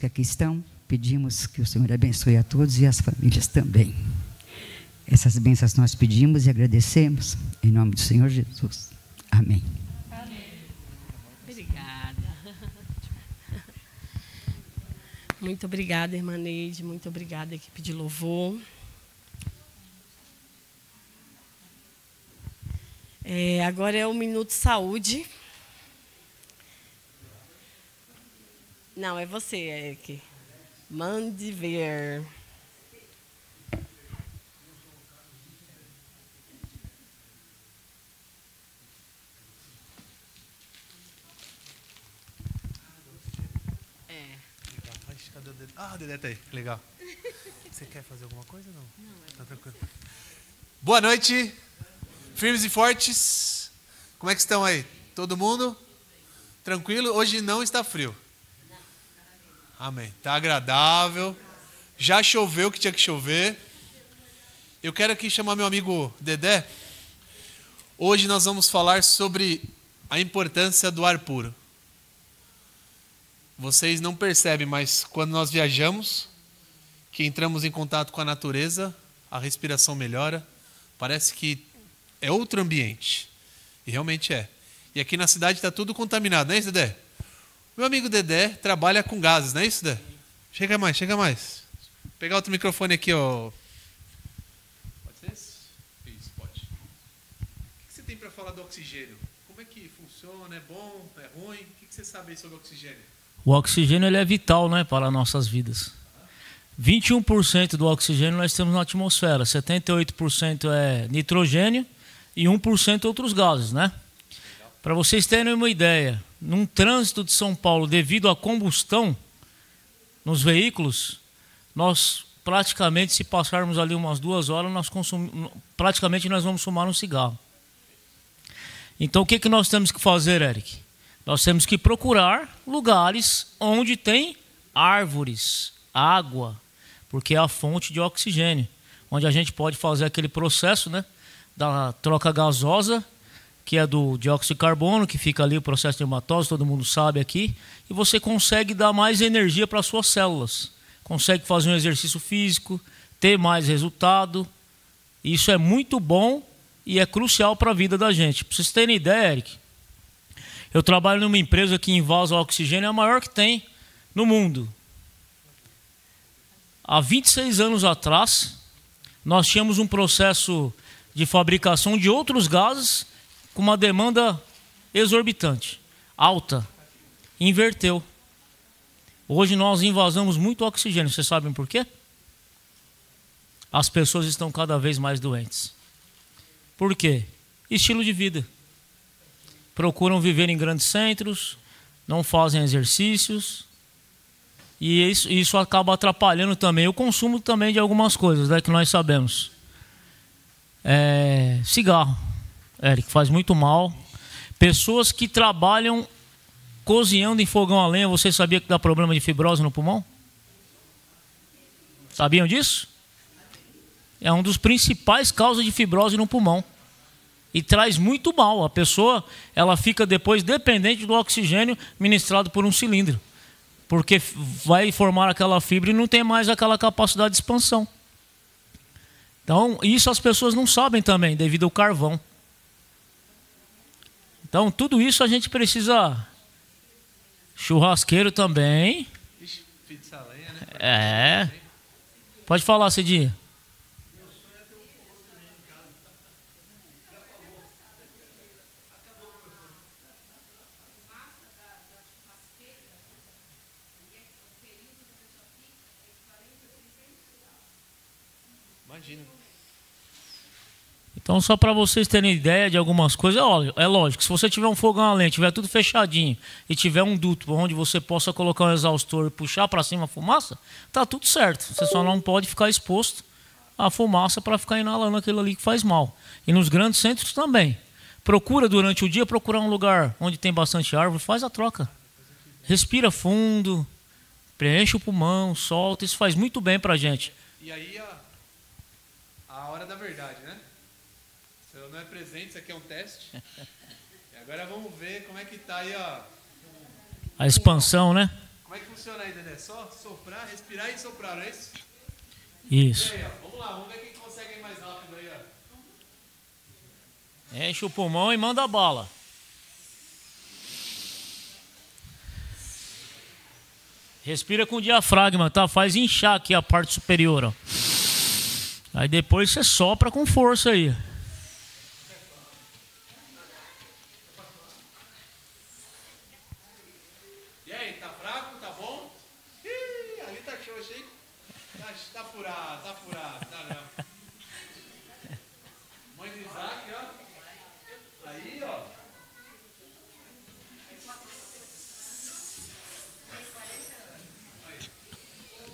que aqui estão, pedimos que o Senhor abençoe a todos e as famílias também. Essas bênçãos nós pedimos e agradecemos, em nome do Senhor Jesus. Amém. Muito obrigada, irmã Neide. Muito obrigada, equipe de louvor. Agora é o Minuto Saúde. Não, é você, Eric. Mande ver. Cadê o Dedé? Ah, o Dedé tá aí. Legal. Você quer fazer alguma coisa ou não? Não, tá tranquilo. Boa noite. Firmes e fortes. Como é que estão aí? Todo mundo? Tranquilo? Hoje não está frio. Amém. Tá agradável. Já choveu o que tinha que chover. Eu quero aqui chamar meu amigo Dedé. Hoje nós vamos falar sobre a importância do ar puro. Vocês não percebem, mas quando nós viajamos, que entramos em contato com a natureza, a respiração melhora. Parece que é outro ambiente. E realmente é. E aqui na cidade está tudo contaminado, não é isso, Dedé? Meu amigo Dedé trabalha com gases, não é isso, Dedé? Chega mais, chega mais. Vou pegar outro microfone aqui, ó. Pode ser esse? Isso, pode. O que você tem para falar do oxigênio? Como é que funciona? É bom? É ruim? O que você sabe aí sobre o oxigênio? O oxigênio ele é vital, né, para nossas vidas. 21% do oxigênio nós temos na atmosfera, 78% é nitrogênio e 1% outros gases, né? Para vocês terem uma ideia, num trânsito de São Paulo, devido à combustão nos veículos, nós praticamente, se passarmos ali umas 2 horas, praticamente nós vamos fumar um cigarro. Então o que nós temos que fazer, Eric? Nós temos que procurar lugares onde tem árvores, água, porque é a fonte de oxigênio, onde a gente pode fazer aquele processo, né, da troca gasosa, que é do dióxido de carbono, que fica ali o processo de hematose, todo mundo sabe aqui, e você consegue dar mais energia para as suas células, consegue fazer um exercício físico, ter mais resultado. Isso é muito bom e é crucial para a vida da gente. Para vocês terem ideia, Eric, eu trabalho numa empresa que envasa oxigênio, é a maior que tem no mundo. Há 26 anos atrás, nós tínhamos um processo de fabricação de outros gases com uma demanda exorbitante, alta. Inverteu. Hoje nós invasamos muito oxigênio. Vocês sabem por quê? As pessoas estão cada vez mais doentes. Por quê? Estilo de vida. Procuram viver em grandes centros, não fazem exercícios, e isso acaba atrapalhando também o consumo também de algumas coisas, né, que nós sabemos. Cigarro, Eric, faz muito mal. Pessoas que trabalham cozinhando em fogão a lenha, você sabia que dá problema de fibrose no pulmão? Sabiam disso? É um dos principais causas de fibrose no pulmão. E traz muito mal. A pessoa, ela fica depois dependente do oxigênio ministrado por um cilindro. Porque vai formar aquela fibra e não tem mais aquela capacidade de expansão. Então, isso as pessoas não sabem também, devido ao carvão. Então, tudo isso a gente precisa... Churrasqueiro também. Pizza lenha, né? Pode falar, Cidinha. Imagina. Então, só para vocês terem ideia de algumas coisas, é lógico, se você tiver um fogão a lenha, tiver tudo fechadinho e tiver um duto onde você possa colocar um exaustor e puxar para cima a fumaça, tá tudo certo. Você só não pode ficar exposto à fumaça para ficar inalando aquilo ali que faz mal. E nos grandes centros também. Procura durante o dia, procurar um lugar onde tem bastante árvore, faz a troca. Respira fundo, preenche o pulmão, solta, isso faz muito bem para a gente. E aí a hora da verdade, né? Isso não é presente, isso aqui é um teste. E agora vamos ver como é que tá aí, ó. A expansão, né? Como Como é que funciona aí, Dedé? Só soprar, respirar e soprar, não é isso? Isso. E aí, ó, vamos lá, vamos ver quem consegue ir mais rápido aí, ó. Enche o pulmão e manda bala. Respira com o diafragma, tá? Faz inchar aqui a parte superior, ó. Aí depois você sopra com força aí. E aí, tá fraco? Tá bom? Ih, ali tá xoxa, hein? Tá furado, tá não. Mãe de Isaac, ó. Aí, ó.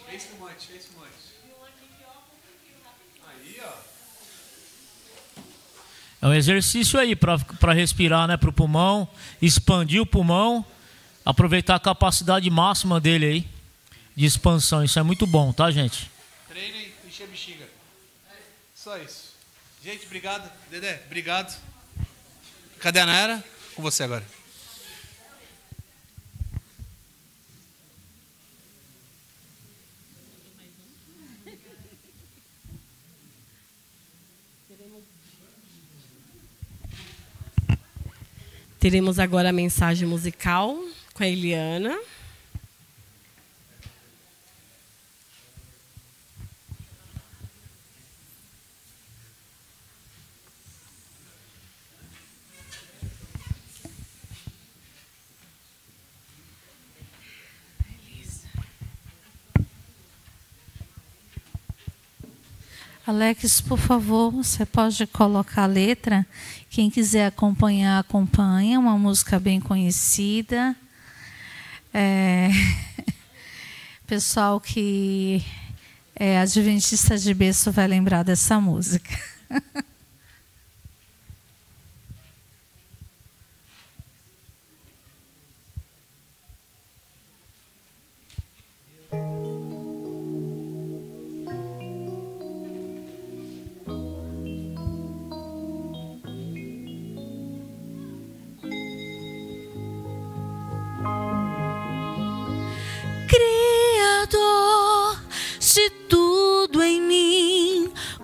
Fez fumante. Aí, ó. É um exercício aí para respirar, né? Para o pulmão, expandir o pulmão, aproveitar a capacidade máxima dele aí de expansão. Isso é muito bom, tá, gente? Treina e encher a bexiga. Só isso. Gente, obrigado. Dedé, obrigado. Cadê a Nayara? Com você agora. Teremos agora a mensagem musical com a Eliana. Alex, por favor, você pode colocar a letra. Quem quiser acompanhar, acompanha. Uma música bem conhecida. Pessoal que é adventista de berço vai lembrar dessa música.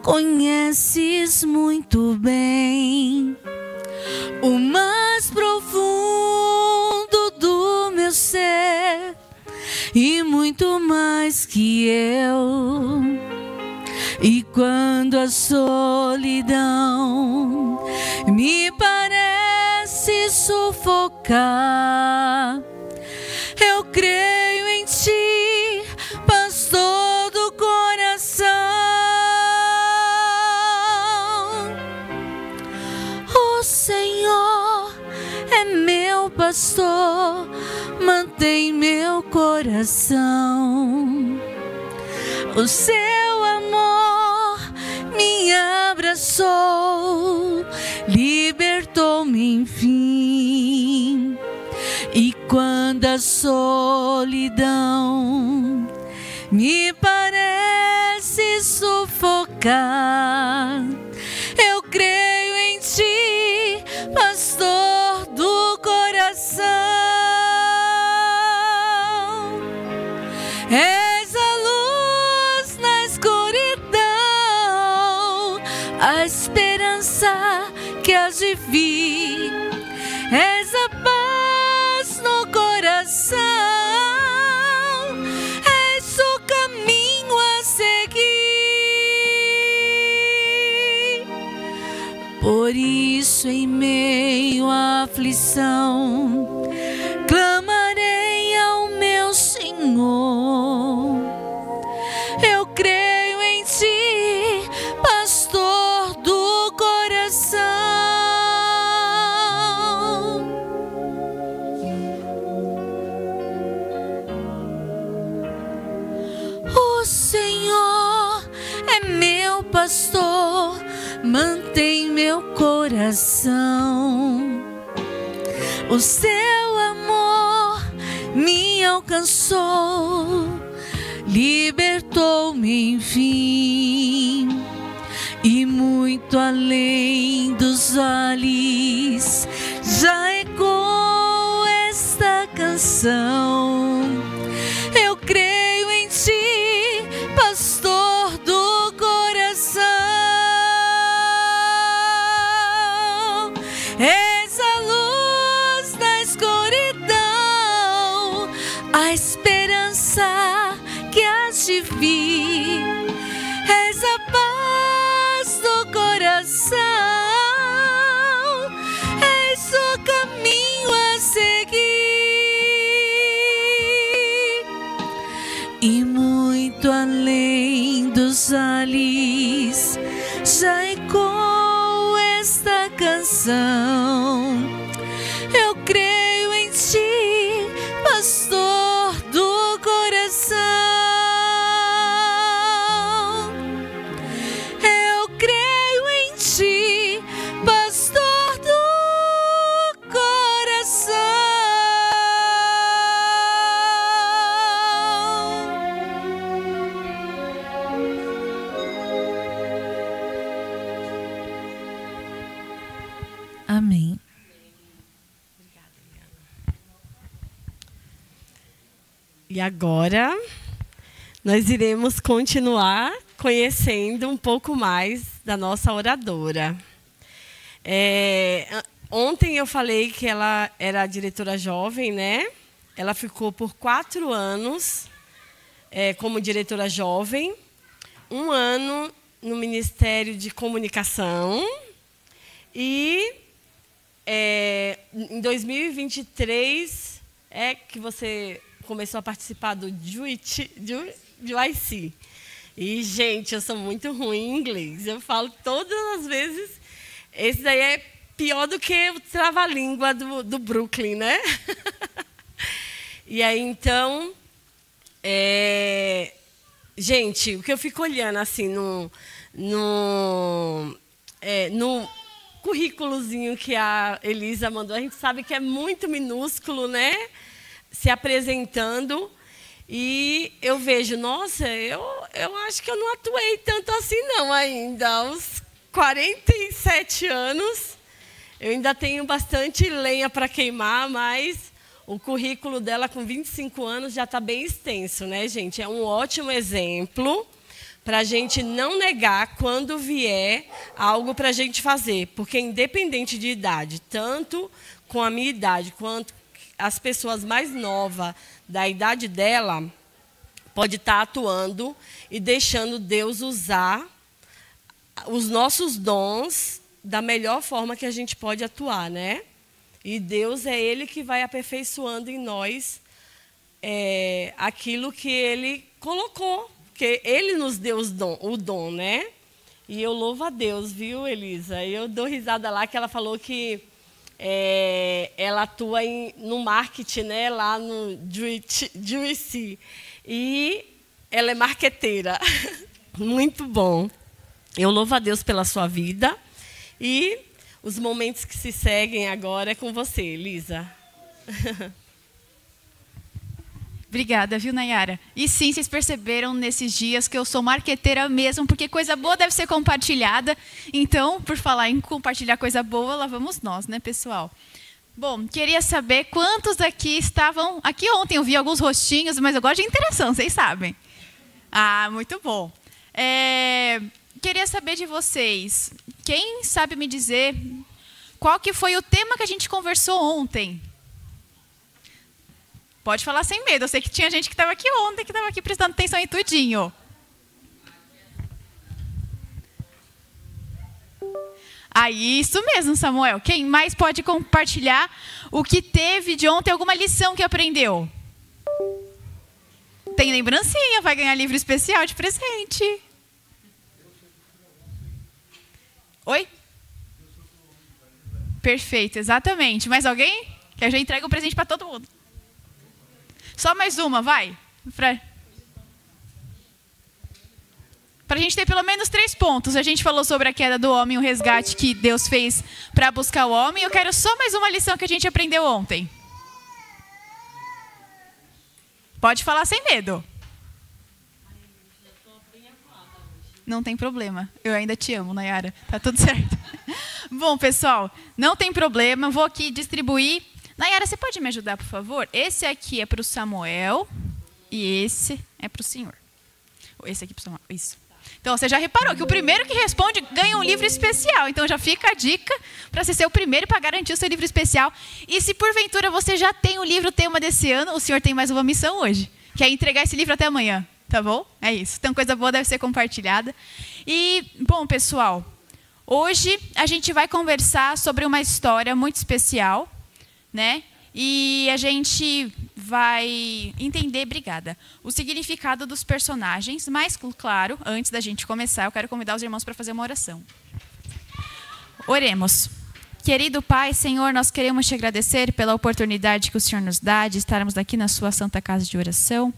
Conheces muito bem o mais profundo do meu ser e muito mais que eu. E quando a solidão me parece sufocar, eu creio em ti, pastor do coração. Senhor é meu pastor, mantém meu coração. O seu amor me abraçou, libertou-me enfim. E quando a solidão me parece sufocar, eu creio em ti, pastor do coração. És a luz na escuridão, a esperança que hás de vir. És a paz no coração, és o caminho a seguir. Por isso, em meio à aflição, clamarei ao meu Senhor. Eu creio em ti, pastor do coração. O Senhor é meu pastor, mantém meu coração. O seu amor me alcançou, libertou-me enfim. E muito além dos vales já ecoou esta canção. a esperança que has de vir, és a paz do coração, és o caminho a seguir. E muito além dos vales já ecoa esta canção. Eu creio em ti, pastor do coração. Eu creio em ti, pastor do coração. Amém. E agora, nós iremos continuar conhecendo um pouco mais da nossa oradora. Ontem eu falei que ela era diretora jovem, né? Ela ficou por 4 anos como diretora jovem, 1 ano no Ministério de Comunicação e em 2023 que você começou a participar do JUIC. E, gente, eu sou muito ruim em inglês. Eu falo todas as vezes. Esse daí é pior do que o trava-língua do Brooklyn, né? E aí, então... gente, o que eu fico olhando, assim, no currículozinho que a Elisa mandou, a gente sabe que é muito minúsculo, né? Se apresentando, e eu vejo, nossa, eu acho que eu não atuei tanto assim não ainda. Aos 47 anos, eu ainda tenho bastante lenha para queimar, mas o currículo dela com 25 anos já está bem extenso, né, gente? É um ótimo exemplo para a gente não negar quando vier algo para a gente fazer, porque independente de idade, tanto com a minha idade quanto as pessoas mais novas da idade dela pode estar atuando e deixando Deus usar os nossos dons da melhor forma que a gente pode atuar, né? E Deus é Ele que vai aperfeiçoando em nós aquilo que Ele colocou, porque Ele nos deu o dom, né? E eu louvo a Deus, viu, Elisa? Eu dou risada lá que ela falou que ela atua no marketing, né, lá no JUIC. E ela é marqueteira. Muito bom. Eu louvo a Deus pela sua vida. E os momentos que se seguem agora é com você, Elisa. Obrigada, viu, Nayara? E sim, vocês perceberam nesses dias que eu sou marqueteira mesmo, porque coisa boa deve ser compartilhada. Então, por falar em compartilhar coisa boa, lá vamos nós, né, pessoal? Bom, queria saber quantos aqui estavam... Aqui ontem eu vi alguns rostinhos, mas eu gosto de interação, vocês sabem. Ah, muito bom. Queria saber de vocês, quem sabe me dizer qual que foi o tema que a gente conversou ontem? Pode falar sem medo. Eu sei que tinha gente que estava aqui ontem, que estava aqui prestando atenção em tudinho. Isso mesmo, Samuel. Quem mais pode compartilhar o que teve de ontem, alguma lição que aprendeu? Tem lembrancinha, vai ganhar livro especial de presente. Oi? Perfeito, exatamente. Mais alguém? Que eu já entrego o presente para todo mundo. Só mais uma, vai. Para a gente ter pelo menos 3 pontos. A gente falou sobre a queda do homem, o resgate que Deus fez para buscar o homem. Eu quero só mais uma lição que a gente aprendeu ontem. Pode falar sem medo. Não tem problema. Eu ainda te amo, Nayara. Tá tudo certo. Bom, pessoal, não tem problema. Vou aqui distribuir. Nayara, você pode me ajudar, por favor? Esse aqui é para o Samuel e esse é para o senhor. Esse aqui para o Samuel. Isso. Então, você já reparou que o primeiro que responde ganha um livro especial. Então, já fica a dica para você ser o primeiro para garantir o seu livro especial. E se porventura você já tem o livro tema desse ano, o senhor tem mais uma missão hoje, que é entregar esse livro até amanhã. Tá bom? É isso. Então, coisa boa deve ser compartilhada. E, bom, pessoal, hoje a gente vai conversar sobre uma história muito especial, né? E a gente vai entender, obrigada, o significado dos personagens. Mas, claro, antes da gente começar, eu quero convidar os irmãos para fazer uma oração. Oremos. Querido Pai, Senhor, nós queremos te agradecer pela oportunidade que o Senhor nos dá de estarmos aqui na sua santa casa de oração.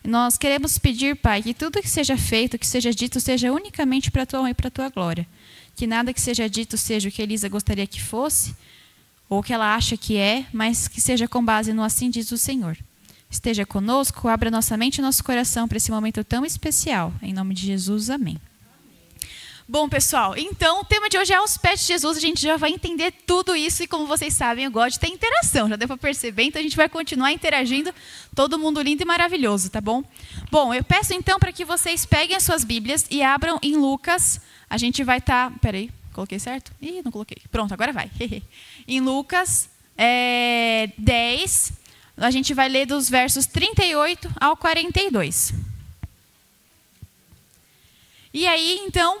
Nós queremos pedir, Pai, que tudo que seja feito, que seja dito, seja unicamente para a tua honra e para a tua glória. Que nada que seja dito seja o que Elisa gostaria que fosse, ou que ela acha que é, mas que seja com base no assim diz o Senhor. Esteja conosco, abra nossa mente e nosso coração para esse momento tão especial. Em nome de Jesus, amém. Bom, pessoal, então o tema de hoje é aos pés de Jesus. A gente já vai entender tudo isso e, como vocês sabem, eu gosto de ter interação. Já deu para perceber, então a gente vai continuar interagindo. Todo mundo lindo e maravilhoso, tá bom? Bom, eu peço então para que vocês peguem as suas Bíblias e abram em Lucas. A gente vai estar... Peraí, coloquei certo? Ih, não coloquei. Pronto, agora vai. Em Lucas 10, a gente vai ler dos versos 38 ao 42. E aí, então,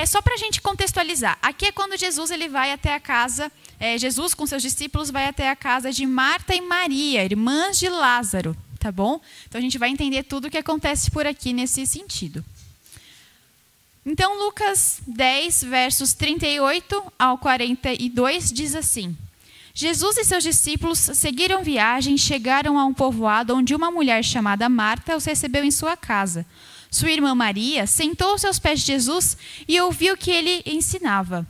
só para a gente contextualizar, aqui é quando Jesus ele vai até a casa, Jesus com seus discípulos vai até a casa de Marta e Maria, irmãs de Lázaro, tá bom? Então a gente vai entender tudo o que acontece por aqui nesse sentido. Então, Lucas 10, versos 38 ao 42, diz assim: Jesus e seus discípulos seguiram viagem e chegaram a um povoado onde uma mulher chamada Marta os recebeu em sua casa. Sua irmã Maria sentou-se aos pés de Jesus e ouviu que ele ensinava.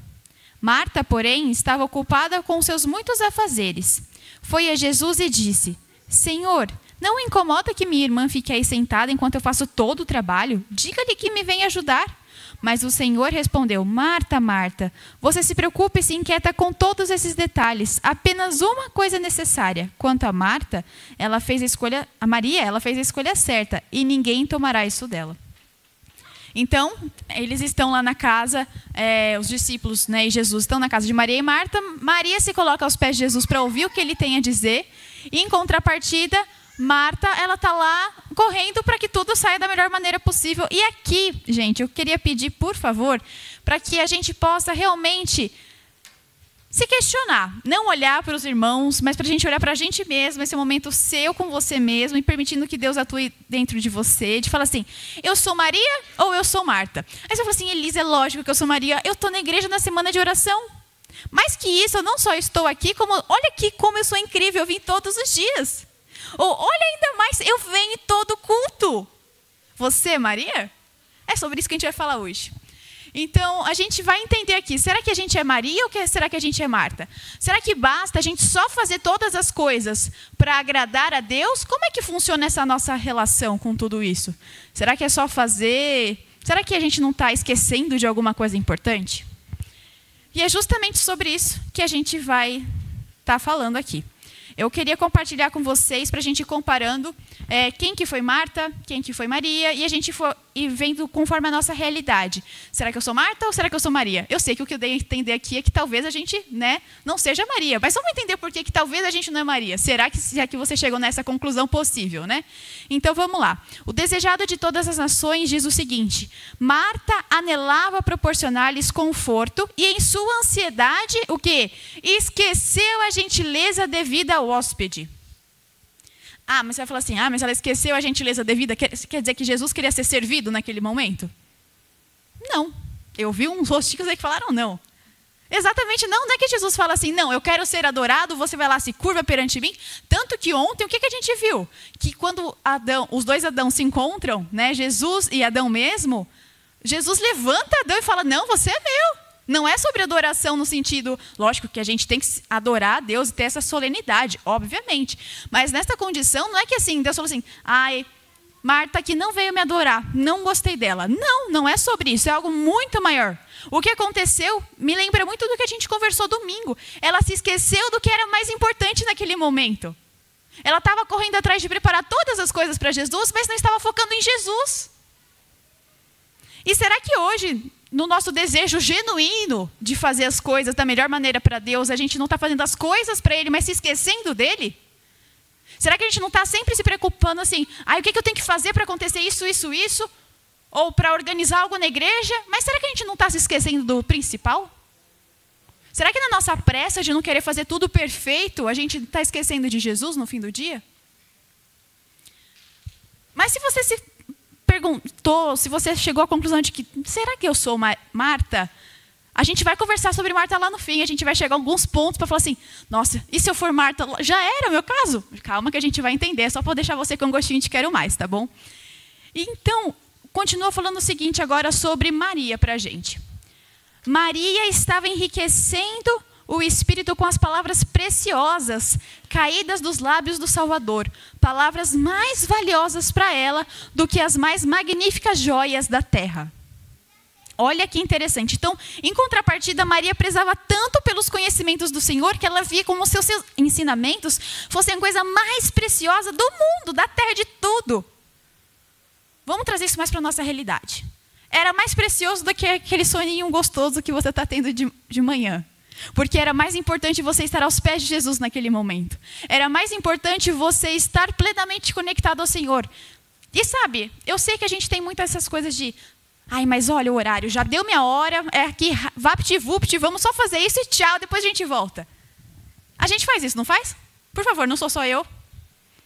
Marta, porém, estava ocupada com seus muitos afazeres. Foi a Jesus e disse: Senhor, não o incomoda que minha irmã fique aí sentada enquanto eu faço todo o trabalho? Diga-lhe que me venha ajudar. Mas o Senhor respondeu: Marta, Marta, você se preocupa e se inquieta com todos esses detalhes. Apenas uma coisa é necessária. Quanto a Marta, Maria, ela fez a escolha certa e ninguém tomará isso dela. Então, eles estão lá na casa, os discípulos, né, e Jesus estão na casa de Maria e Marta. Maria se coloca aos pés de Jesus para ouvir o que ele tem a dizer. E, em contrapartida, Marta, ela está lá correndo para que tudo saia da melhor maneira possível. E aqui, gente, eu queria pedir, por favor, para que a gente possa realmente se questionar. Não olhar para os irmãos, mas para a gente olhar para a gente mesmo, esse momento seu com você mesmo, e permitindo que Deus atue dentro de você, de falar assim: eu sou Maria ou eu sou Marta? Aí você fala assim: Elisa, é lógico que eu sou Maria, eu estou na igreja na semana de oração. Mais que isso, eu não só estou aqui, como olha aqui como eu sou incrível, eu vim todos os dias. Ou olha ainda mais, eu venho em todo culto. Você, Maria? É sobre isso que a gente vai falar hoje. Então, a gente vai entender aqui, será que a gente é Maria ou será que a gente é Marta? Será que basta a gente só fazer todas as coisas para agradar a Deus? Como é que funciona essa nossa relação com tudo isso? Será que é só fazer? Será que a gente não está esquecendo de alguma coisa importante? E é justamente sobre isso que a gente vai estar falando aqui. Eu queria compartilhar com vocês para a gente ir comparando quem que foi Marta, quem que foi Maria, e a gente for vendo conforme a nossa realidade. Será que eu sou Marta ou será que eu sou Maria? Eu sei que o que eu dei a entender aqui é que talvez a gente, né, não seja Maria, mas vamos entender por que talvez a gente não é Maria. Será que você chegou nessa conclusão possível, né? Então vamos lá. O desejado de todas as nações diz o seguinte: Marta anelava proporcionar-lhes conforto e em sua ansiedade, o quê? Esqueceu a gentileza devida ao hóspede. Ah, mas você vai falar assim: ah, mas ela esqueceu a gentileza devida. Quer dizer que Jesus queria ser servido naquele momento? Não. Eu vi uns rostinhos aí que falaram não. Exatamente não. Não é que Jesus fala assim: não, eu quero ser adorado, você vai lá, se curva perante mim. Tanto que ontem, o que a gente viu? Que quando os dois Adão se encontram, né, Jesus e Adão mesmo, Jesus levanta Adão e fala: não, você é meu. Não é sobre adoração no sentido, lógico que a gente tem que adorar a Deus e ter essa solenidade, obviamente. Mas nessa condição, não é que assim, Deus falou assim: ai, Marta que não veio me adorar, não gostei dela. Não, não é sobre isso, é algo muito maior. O que aconteceu me lembra muito do que a gente conversou domingo. Ela se esqueceu do que era mais importante naquele momento. Ela estava correndo atrás de preparar todas as coisas para Jesus, mas não estava focando em Jesus. E será que hoje, no nosso desejo genuíno de fazer as coisas da melhor maneira para Deus, a gente não está fazendo as coisas para Ele, mas se esquecendo dEle? Será que a gente não está sempre se preocupando assim, o que eu tenho que fazer para acontecer isso? Ou para organizar algo na igreja? Mas será que a gente não está se esquecendo do principal? Será que na nossa pressa de não querer fazer tudo perfeito, a gente está esquecendo de Jesus no fim do dia? Mas se você se perguntou, se você chegou à conclusão de que, será que eu sou Marta? A gente vai conversar sobre Marta lá no fim, a gente vai chegar a alguns pontos para falar assim, nossa, e se eu for Marta? Já era o meu caso? Calma que a gente vai entender, só para deixar você com um gostinho de quero mais, tá bom? Então, continua falando o seguinte agora sobre Maria para a gente. Maria estava enriquecendo o Espírito com as palavras preciosas, caídas dos lábios do Salvador. Palavras mais valiosas para ela do que as mais magníficas joias da terra. Olha que interessante. Então, em contrapartida, Maria prezava tanto pelos conhecimentos do Senhor que ela via como seus ensinamentos fossem a coisa mais preciosa do mundo, da terra, de tudo. Vamos trazer isso mais para a nossa realidade. Era mais precioso do que aquele soninho gostoso que você está tendo de manhã. Porque era mais importante você estar aos pés de Jesus naquele momento. Era mais importante você estar plenamente conectado ao Senhor. E sabe, eu sei que a gente tem muitas essas coisas de... mas olha o horário, já deu minha hora, é aqui, vapt-vupt, vamos só fazer isso e tchau, depois a gente volta. A gente faz isso, não faz? Por favor, não sou só eu.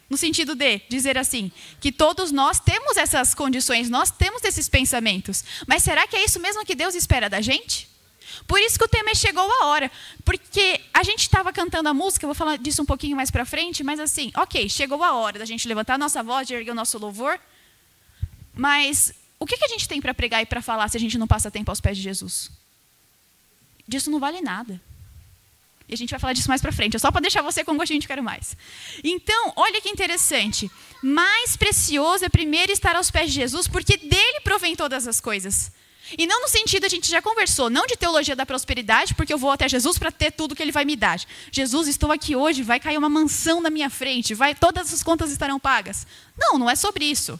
No sentido de dizer assim, que todos nós temos essas condições, nós temos esses pensamentos. Mas será que é isso mesmo que Deus espera da gente? Por isso que o tema é Chegou a Hora. Porque a gente estava cantando a música, eu vou falar disso um pouquinho mais para frente, mas assim, ok, chegou a hora da gente levantar a nossa voz, de erguer o nosso louvor. Mas o que a gente tem para pregar e para falar se a gente não passa tempo aos pés de Jesus? Disso não vale nada. E a gente vai falar disso mais para frente, é só para deixar você com um gostinho de quero mais. Então, olha que interessante. Mais precioso é primeiro estar aos pés de Jesus, porque dele provém todas as coisas. E não no sentido, a gente já conversou, não de teologia da prosperidade, porque eu vou até Jesus para ter tudo que ele vai me dar. Jesus, estou aqui hoje, vai cair uma mansão na minha frente, todas as contas estarão pagas. Não é sobre isso.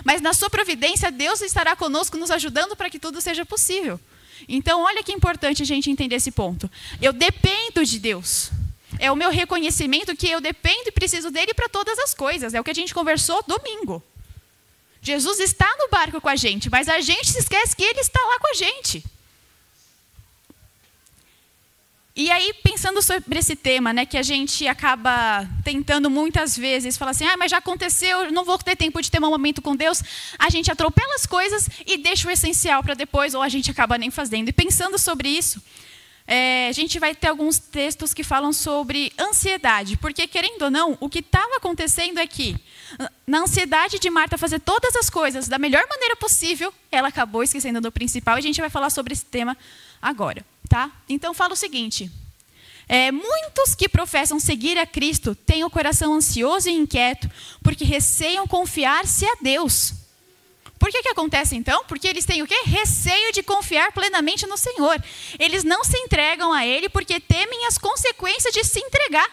Mas na sua providência, Deus estará conosco, nos ajudando para que tudo seja possível. Então, olha que importante a gente entender esse ponto. Eu dependo de Deus. É o meu reconhecimento que eu dependo e preciso dele para todas as coisas. É o que a gente conversou domingo. Jesus está no barco com a gente, mas a gente se esquece que ele está lá com a gente. E aí, pensando sobre esse tema, né, que a gente acaba tentando muitas vezes, falar assim, mas já aconteceu, não vou ter tempo de ter um momento com Deus. A gente atropela as coisas e deixa o essencial para depois, ou a gente acaba nem fazendo. E pensando sobre isso, a gente vai ter alguns textos que falam sobre ansiedade. Porque, querendo ou não, o que estava acontecendo é que, na ansiedade de Marta fazer todas as coisas da melhor maneira possível, ela acabou esquecendo do principal. E a gente vai falar sobre esse tema agora. Tá? Então, fala o seguinte. Muitos que professam seguir a Cristo têm o coração ansioso e inquieto, porque receiam confiar-se a Deus. Por que acontece então? Porque eles têm o quê? Receio de confiar plenamente no Senhor. Eles não se entregam a Ele porque temem as consequências de se entregar.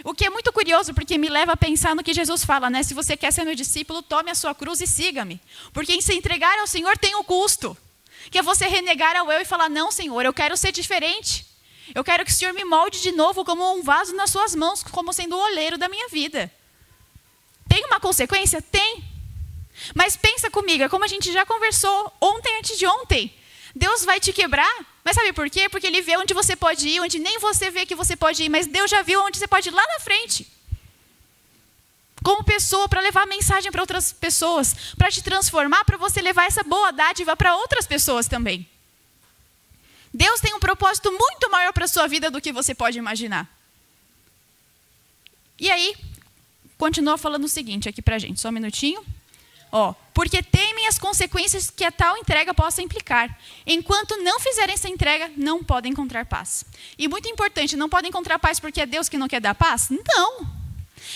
O que é muito curioso, porque me leva a pensar no que Jesus fala, né? Se você quer ser meu discípulo, tome a sua cruz e siga-me. Porque em se entregar ao Senhor tem um custo. Que é você renegar ao eu e falar, não, Senhor, eu quero ser diferente. Eu quero que o Senhor me molde de novo como um vaso nas suas mãos, como sendo o oleiro da minha vida. Tem uma consequência? Tem. Mas pensa comigo, é como a gente já conversou ontem, antes de ontem. Deus vai te quebrar, mas sabe por quê? Porque Ele vê onde você pode ir, onde nem você vê que você pode ir, mas Deus já viu onde você pode ir lá na frente. Como pessoa, para levar a mensagem para outras pessoas, para te transformar, para você levar essa boa dádiva para outras pessoas também. Deus tem um propósito muito maior para a sua vida do que você pode imaginar. E aí, continua falando o seguinte aqui para a gente, só um minutinho. Porque temem as consequências que a tal entrega possa implicar. Enquanto não fizerem essa entrega, não podem encontrar paz. E muito importante, não podem encontrar paz porque é Deus que não quer dar paz? Não.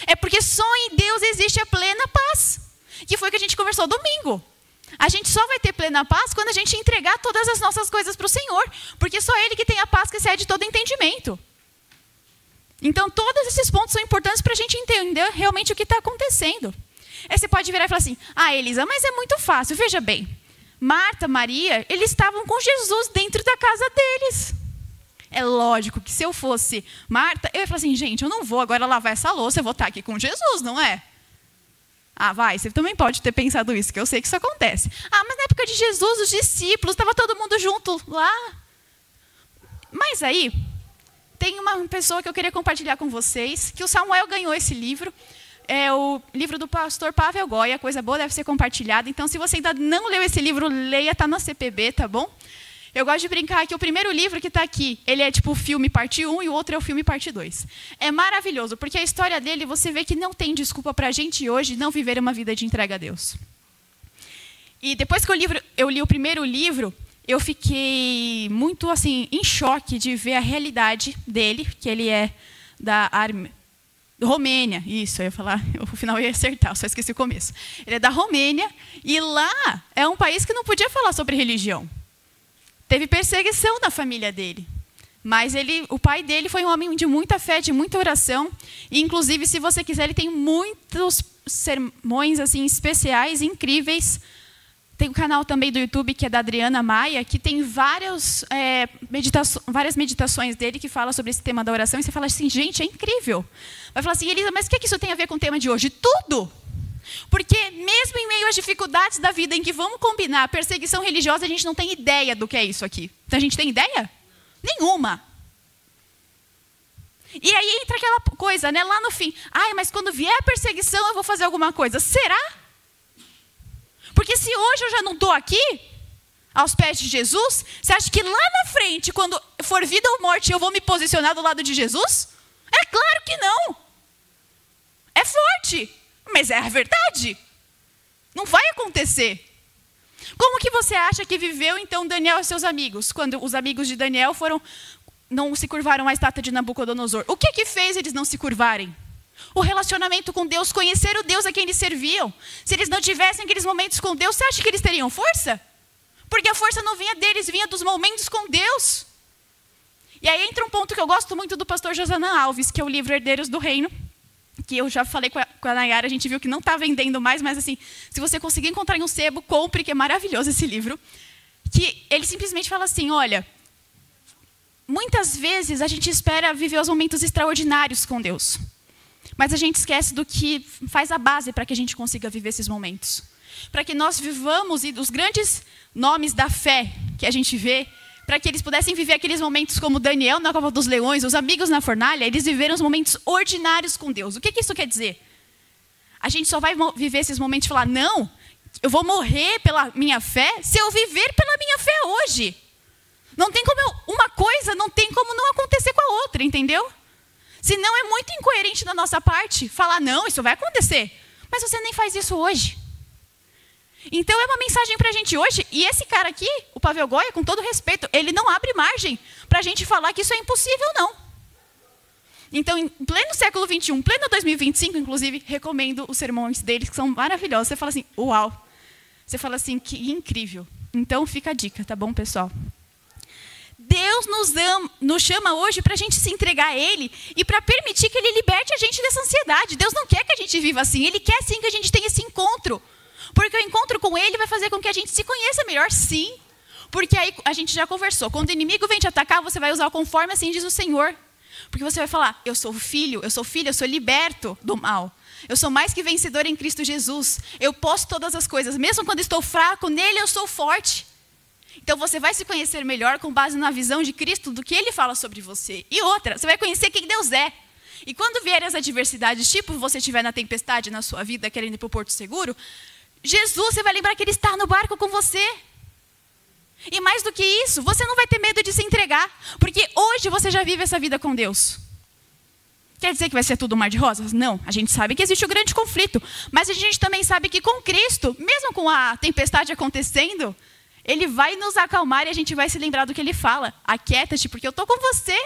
É porque só em Deus existe a plena paz. Que foi o que a gente conversou domingo. A gente só vai ter plena paz quando a gente entregar todas as nossas coisas para o Senhor. Porque só Ele que tem a paz que excede todo entendimento. Então, todos esses pontos são importantes para a gente entender realmente o que está acontecendo. Aí você pode virar e falar assim, Elisa, mas é muito fácil, veja bem. Marta, Maria, eles estavam com Jesus dentro da casa deles. É lógico que se eu fosse Marta, eu ia falar assim, gente, eu não vou agora lavar essa louça, eu vou estar aqui com Jesus, não é? Você também pode ter pensado isso, que eu sei que isso acontece. Mas na época de Jesus, os discípulos, estava todo mundo junto lá. Mas aí, tem uma pessoa que eu queria compartilhar com vocês, que o Samuel ganhou esse livro. É o livro do pastor Pavel Goya, Coisa Boa Deve Ser Compartilhada. Então, se você ainda não leu esse livro, leia, está na CPB, tá bom? Eu gosto de brincar que o primeiro livro que está aqui, ele é tipo o filme parte 1 e o outro é o filme parte 2. É maravilhoso, porque a história dele, você vê que não tem desculpa para a gente hoje não viver uma vida de entrega a Deus. E depois que eu li o primeiro livro, eu fiquei muito assim em choque de ver a realidade dele, que ele é da Romênia. Isso, eu ia falar, no final eu ia acertar, eu só esqueci o começo. Ele é da Romênia, e lá é um país que não podia falar sobre religião. Teve perseguição na família dele. Mas o pai dele foi um homem de muita fé, de muita oração. E, inclusive, se você quiser, ele tem muitos sermões assim, especiais, incríveis. Tem um canal também do YouTube, que é da Adriana Maia, que tem várias meditações dele que fala sobre esse tema da oração. E você fala assim, gente, é incrível. Vai falar assim, Elisa, mas o que isso tem a ver com o tema de hoje? Tudo! Porque mesmo em meio às dificuldades da vida, em que vamos combinar perseguição religiosa, a gente não tem ideia do que é isso aqui. Então a gente tem ideia? Nenhuma. E aí entra aquela coisa, né, lá no fim. Mas quando vier a perseguição, eu vou fazer alguma coisa. Será? Porque se hoje eu já não estou aqui, aos pés de Jesus, você acha que lá na frente, quando for vida ou morte, eu vou me posicionar do lado de Jesus? É claro que não. É forte. Mas é a verdade. Não vai acontecer. Como que você acha que viveu, então, Daniel e seus amigos? Quando os amigos de Daniel não se curvaram à estátua de Nabucodonosor. O que fez eles não se curvarem? O relacionamento com Deus, conhecer o Deus a quem eles serviam. Se eles não tivessem aqueles momentos com Deus, você acha que eles teriam força? Porque a força não vinha deles, vinha dos momentos com Deus. E aí entra um ponto que eu gosto muito do pastor Josanã Alves, que é o livro Herdeiros do Reino, que eu já falei com a Nayara, a gente viu que não está vendendo mais, mas assim, se você conseguir encontrar em um sebo, compre, que é maravilhoso esse livro. Que ele simplesmente fala assim, olha, muitas vezes a gente espera viver os momentos extraordinários com Deus, mas a gente esquece do que faz a base para que a gente consiga viver esses momentos. Para que nós vivamos, e dos grandes nomes da fé que a gente vê, para que eles pudessem viver aqueles momentos como Daniel na Cova dos Leões, os amigos na fornalha, eles viveram os momentos ordinários com Deus. O que isso quer dizer? A gente só vai viver esses momentos e falar, não, eu vou morrer pela minha fé se eu viver pela minha fé hoje. Não tem como uma coisa não tem como não acontecer com a outra, entendeu? Senão é muito incoerente da nossa parte falar, não, isso vai acontecer. Mas você nem faz isso hoje. Então é uma mensagem para a gente hoje, e esse cara aqui, o Pavel Goya, com todo respeito, ele não abre margem para a gente falar que isso é impossível, não. Então, em pleno século XXI, pleno 2025, inclusive, recomendo os sermões deles, que são maravilhosos. Você fala assim, uau. Você fala assim, que incrível. Então, fica a dica, tá bom, pessoal? Deus nos chama hoje para a gente se entregar a Ele e para permitir que Ele liberte a gente dessa ansiedade. Deus não quer que a gente viva assim, Ele quer sim que a gente tenha esse encontro. Porque o encontro com Ele vai fazer com que a gente se conheça melhor, sim. Porque aí a gente já conversou. Quando o inimigo vem te atacar, você vai usar o conforme assim diz o Senhor. Porque você vai falar, eu sou filho, eu sou filha, eu sou liberto do mal. Eu sou mais que vencedor em Cristo Jesus. Eu posso todas as coisas. Mesmo quando estou fraco, nele eu sou forte. Então você vai se conhecer melhor com base na visão de Cristo do que Ele fala sobre você. E outra, você vai conhecer quem Deus é. E quando vierem as adversidades, tipo você estiver na tempestade na sua vida, querendo ir para o porto seguro, Jesus, você vai lembrar que Ele está no barco com você. E mais do que isso, você não vai ter medo de se entregar, porque hoje você já vive essa vida com Deus. Quer dizer que vai ser tudo um mar de rosas? Não, a gente sabe que existe um grande conflito, mas a gente também sabe que com Cristo, mesmo com a tempestade acontecendo, Ele vai nos acalmar e a gente vai se lembrar do que Ele fala. Aquieta-te, porque eu estou com você.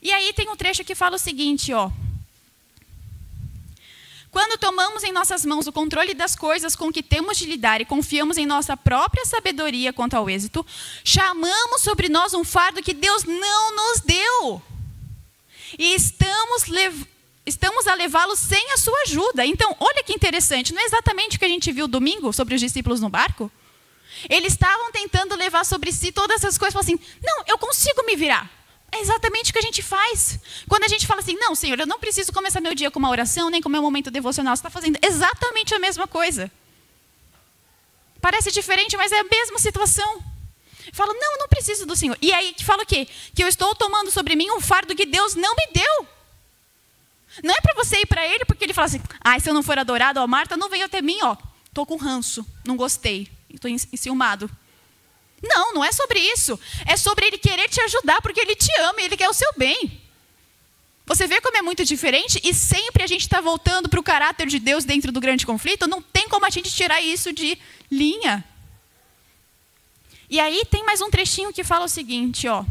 E aí tem um trecho que fala o seguinte, ó. Quando tomamos em nossas mãos o controle das coisas com que temos de lidar e confiamos em nossa própria sabedoria quanto ao êxito, chamamos sobre nós um fardo que Deus não nos deu. E estamos estamos a levá-los sem a sua ajuda. Então, olha que interessante, não é exatamente o que a gente viu domingo sobre os discípulos no barco? Eles estavam tentando levar sobre si todas essas coisas, falaram assim, não, eu consigo me virar. É exatamente o que a gente faz. Quando a gente fala assim, não, Senhor, eu não preciso começar meu dia com uma oração, nem com meu momento devocional, você está fazendo exatamente a mesma coisa. Parece diferente, mas é a mesma situação. Fala, não, não preciso do Senhor. E aí fala o quê? Que eu estou tomando sobre mim um fardo que Deus não me deu. Não é para você ir para Ele, porque Ele fala assim, se eu não for adorado, ó, Marta, não venha até mim, ó. Estou com ranço, não gostei, estou enciumado. Não, não é sobre isso. É sobre Ele querer te ajudar, porque Ele te ama e Ele quer o seu bem. Você vê como é muito diferente? E sempre a gente está voltando para o caráter de Deus dentro do grande conflito. Não tem como a gente tirar isso de linha. E aí tem mais um trechinho que fala o seguinte, ó.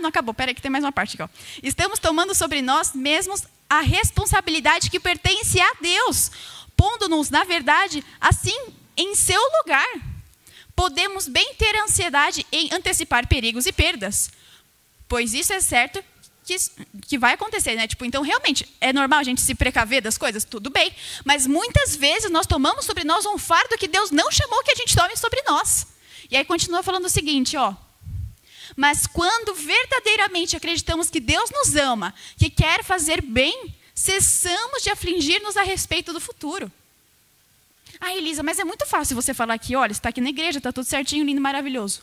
Não acabou, peraí que tem mais uma parte aqui, ó. Estamos tomando sobre nós mesmos a responsabilidade que pertence a Deus, pondo-nos, na verdade, assim, em seu lugar. Podemos bem ter ansiedade em antecipar perigos e perdas, pois isso é certo que vai acontecer, né? Então, realmente, é normal a gente se precaver das coisas? Tudo bem. Mas muitas vezes nós tomamos sobre nós um fardo que Deus não chamou que a gente tome sobre nós. E aí continua falando o seguinte, ó. Mas quando verdadeiramente acreditamos que Deus nos ama, que quer fazer bem, cessamos de afligir-nos a respeito do futuro. Elisa, mas é muito fácil você falar aqui, olha, você está aqui na igreja, está tudo certinho, lindo, maravilhoso.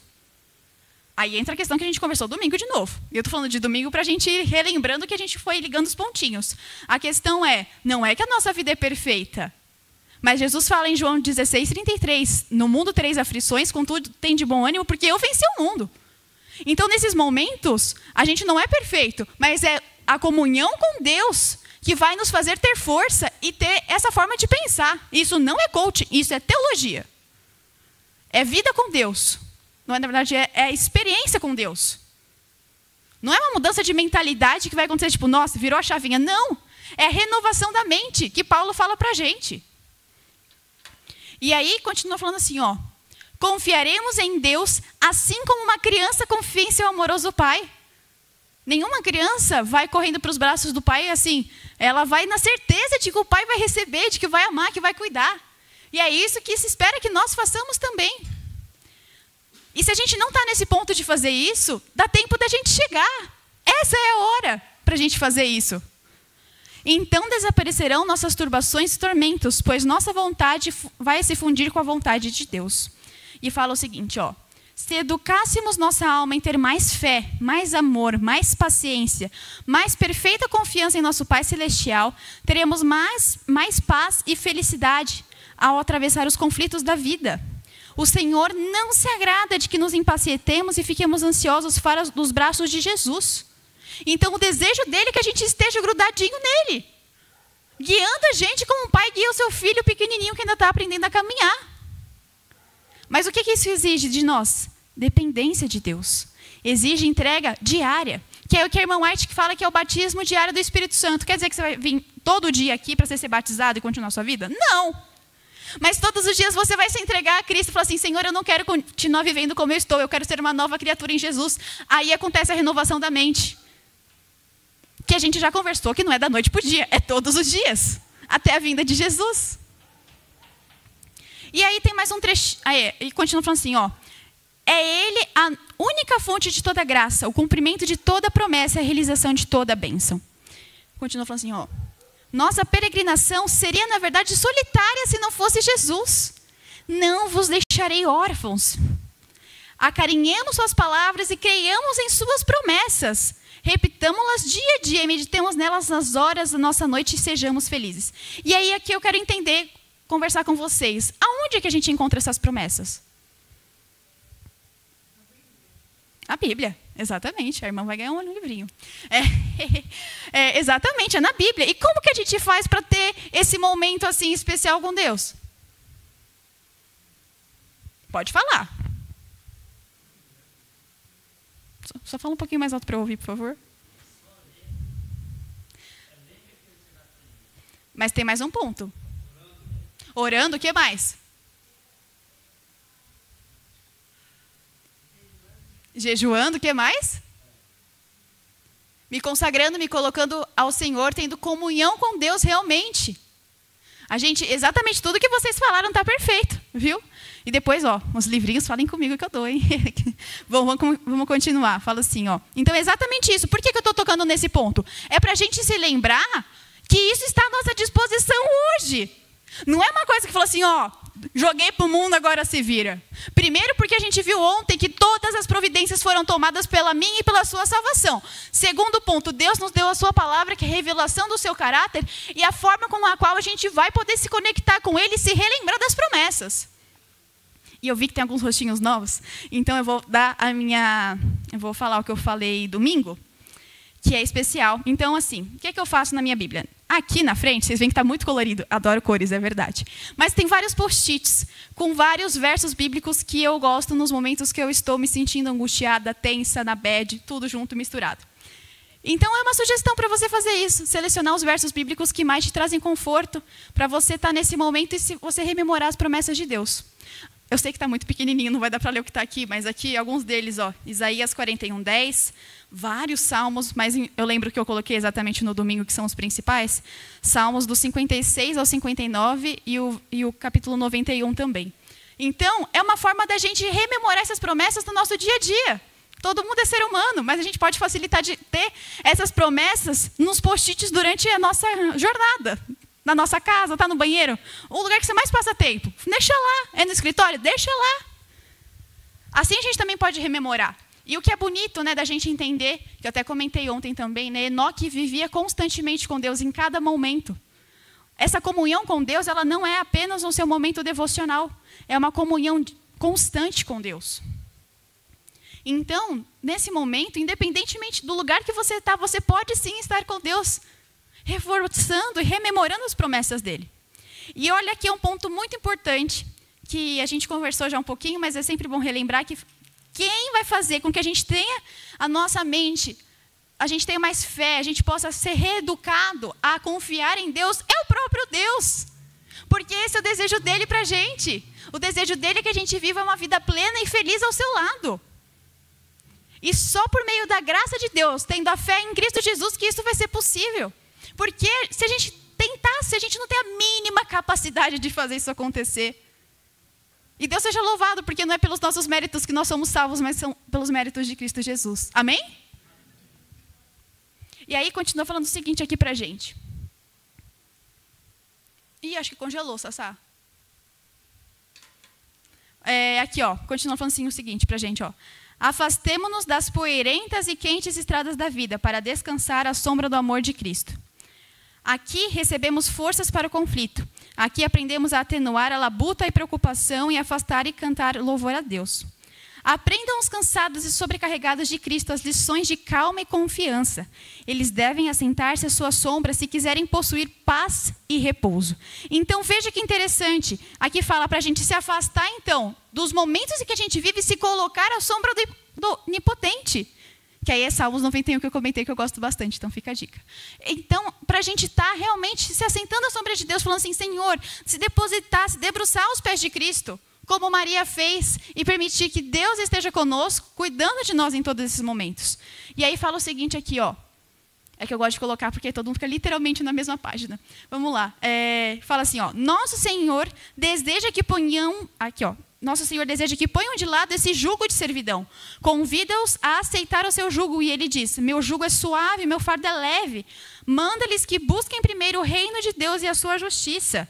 Aí entra a questão que a gente conversou domingo de novo. E eu estou falando de domingo para a gente ir relembrando que a gente foi ligando os pontinhos. A questão não é que a nossa vida é perfeita. Mas Jesus fala em João 16:33, no mundo tereis aflições, contudo tem de bom ânimo, porque eu venci o mundo. Então, nesses momentos, a gente não é perfeito, mas é a comunhão com Deus que vai nos fazer ter força e ter essa forma de pensar. Isso não é coaching, isso é teologia. É vida com Deus. Não é, na verdade, é experiência com Deus. Não é uma mudança de mentalidade que vai acontecer, nossa, virou a chavinha. Não, é a renovação da mente, que Paulo fala para a gente. E aí, continua falando assim, ó. Confiaremos em Deus, assim como uma criança confia em seu amoroso pai. Nenhuma criança vai correndo para os braços do pai assim. Ela vai na certeza de que o pai vai receber, de que vai amar, que vai cuidar. E é isso que se espera que nós façamos também. E se a gente não está nesse ponto de fazer isso, dá tempo da gente chegar. Essa é a hora para a gente fazer isso. Então desaparecerão nossas turbações e tormentos, pois nossa vontade vai se fundir com a vontade de Deus. E fala o seguinte, ó. Se educássemos nossa alma em ter mais fé, mais amor, mais paciência, mais perfeita confiança em nosso Pai Celestial, teremos mais paz e felicidade ao atravessar os conflitos da vida. O Senhor não se agrada de que nos impacientemos e fiquemos ansiosos fora dos braços de Jesus. Então, o desejo dele é que a gente esteja grudadinho nele, guiando a gente como um pai guia o seu filho pequenininho que ainda está aprendendo a caminhar. Mas o que isso exige de nós? Dependência de Deus. Exige entrega diária, que é o que a irmã White fala que é o batismo diário do Espírito Santo. Quer dizer que você vai vir todo dia aqui para ser batizado e continuar a sua vida? Não! Mas todos os dias você vai se entregar a Cristo e falar assim, Senhor, eu não quero continuar vivendo como eu estou, eu quero ser uma nova criatura em Jesus. Aí acontece a renovação da mente. Que a gente já conversou que não é da noite para o dia, é todos os dias, até a vinda de Jesus. E aí tem mais um trecho, e continua falando assim, ó. É Ele a única fonte de toda graça, o cumprimento de toda promessa e a realização de toda bênção. Continua falando assim, ó. Nossa peregrinação seria, na verdade, solitária se não fosse Jesus. Não vos deixarei órfãos. Acarinhemos suas palavras e creiamos em suas promessas. Repitamos-las dia a dia e meditemos nelas nas horas da nossa noite e sejamos felizes. E aí aqui eu quero entender, conversar com vocês. Aonde é que a gente encontra essas promessas? A Bíblia, exatamente. A irmã vai ganhar um livrinho. Exatamente, é na Bíblia. E como que a gente faz para ter esse momento assim especial com Deus? Pode falar. Só fala um pouquinho mais alto para eu ouvir, por favor. Mas tem mais um ponto. Orando, o que mais? Jejuando, o que mais? me consagrando, me colocando ao Senhor, tendo comunhão com Deus realmente. A gente, exatamente tudo que vocês falaram está perfeito, viu? E depois, ó, os livrinhos, falem comigo que eu dou, hein? Vamos continuar. Fala assim, ó. Então, é exatamente isso. Por que eu estou tocando nesse ponto? É para a gente se lembrar que isso está à nossa disposição hoje. Não é uma coisa que falou assim, ó, joguei para o mundo, agora se vira. Primeiro, porque a gente viu ontem que todas as providências foram tomadas pela minha e pela sua salvação. Segundo ponto, Deus nos deu a sua palavra, que é a revelação do seu caráter e a forma com a qual a gente vai poder se conectar com Ele e se relembrar das promessas. E eu vi que tem alguns rostinhos novos, então eu vou falar o que eu falei domingo, que é especial. Então, assim, o que é que eu faço na minha Bíblia? Aqui na frente, vocês veem que está muito colorido. Adoro cores, é verdade. Mas tem vários post-its com vários versos bíblicos que eu gosto nos momentos que eu estou me sentindo angustiada, tensa, na bad, tudo junto, misturado. Então, é uma sugestão para você fazer isso. Selecionar os versos bíblicos que mais te trazem conforto para você estar nesse momento e você rememorar as promessas de Deus. Eu sei que está muito pequenininho, não vai dar para ler o que está aqui, mas aqui alguns deles, ó, Isaías 41:10, vários salmos, mas eu lembro que eu coloquei exatamente no domingo, que são os principais, salmos do 56 ao 59 e o capítulo 91 também. Então, é uma forma da gente rememorar essas promessas no nosso dia a dia. Todo mundo é ser humano, mas a gente pode facilitar de ter essas promessas nos post-its durante a nossa jornada. Na nossa casa, tá no banheiro, o lugar que você mais passa tempo, deixa lá. É no escritório, deixa lá. Assim a gente também pode rememorar. E o que é bonito, né, da gente entender, que eu até comentei ontem também, né, Enoque vivia constantemente com Deus em cada momento. Essa comunhão com Deus, ela não é apenas no seu momento devocional, é uma comunhão constante com Deus. Então, nesse momento, independentemente do lugar que você está, você pode sim estar com Deus, reforçando e rememorando as promessas dele. E olha aqui um ponto muito importante, que a gente conversou já um pouquinho, mas é sempre bom relembrar que quem vai fazer com que a gente tenha a nossa mente, a gente tenha mais fé, a gente possa ser reeducado a confiar em Deus, é o próprio Deus. Porque esse é o desejo dele para a gente. O desejo dele é que a gente viva uma vida plena e feliz ao seu lado. E só por meio da graça de Deus, tendo a fé em Cristo Jesus, que isso vai ser possível. Porque se a gente tentasse, a gente não tem a mínima capacidade de fazer isso acontecer. E Deus seja louvado, porque não é pelos nossos méritos que nós somos salvos, mas são pelos méritos de Cristo Jesus. Amém? E aí continua falando o seguinte aqui pra gente. Ih, acho que congelou, Sassá. Aqui, ó, continua falando assim o seguinte pra gente, ó. Afastemo-nos das poeirentas e quentes estradas da vida, para descansar à sombra do amor de Cristo. Aqui recebemos forças para o conflito. Aqui aprendemos a atenuar a labuta e preocupação e afastar e cantar louvor a Deus. Aprendam os cansados e sobrecarregados de Cristo as lições de calma e confiança. Eles devem assentar-se à sua sombra se quiserem possuir paz e repouso. Então veja que interessante. Aqui fala para a gente se afastar então dos momentos em que a gente vive e se colocar à sombra do Onipotente. Que aí é Salmos 91 que eu comentei, que eu gosto bastante, então fica a dica. Então, para a gente estar realmente se assentando à sombra de Deus, falando assim, Senhor, se depositar, se debruçar aos pés de Cristo, como Maria fez, e permitir que Deus esteja conosco, cuidando de nós em todos esses momentos. E aí fala o seguinte aqui, ó. É que eu gosto de colocar, porque todo mundo fica literalmente na mesma página. Vamos lá. Fala assim, ó. Nosso Senhor deseja que ponham... Aqui, ó. Nosso Senhor deseja que ponham de lado esse jugo de servidão. Convida-os a aceitar o seu jugo. E ele diz, meu jugo é suave, meu fardo é leve. Manda-lhes que busquem primeiro o reino de Deus e a sua justiça.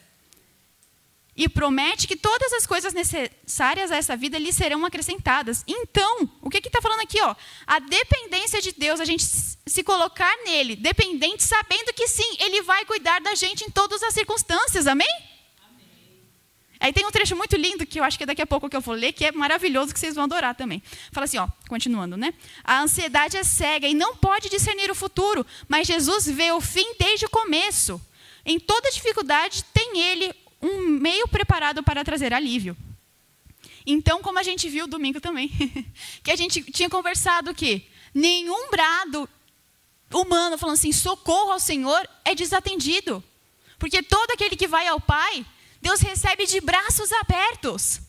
E promete que todas as coisas necessárias a essa vida lhes serão acrescentadas. Então, o que está falando aqui? Ó? A dependência de Deus, a gente se colocar nele, dependente, sabendo que sim, ele vai cuidar da gente em todas as circunstâncias. Amém? Aí tem um trecho muito lindo, que eu acho que é daqui a pouco que eu vou ler, que é maravilhoso, que vocês vão adorar também. Fala assim, ó, continuando, né? A ansiedade é cega e não pode discernir o futuro, mas Jesus vê o fim desde o começo. Em toda dificuldade tem ele um meio preparado para trazer alívio. Então, como a gente viu domingo também, que a gente tinha conversado que nenhum brado humano falando assim, socorro ao Senhor, é desatendido. Porque todo aquele que vai ao Pai, Deus recebe de braços abertos.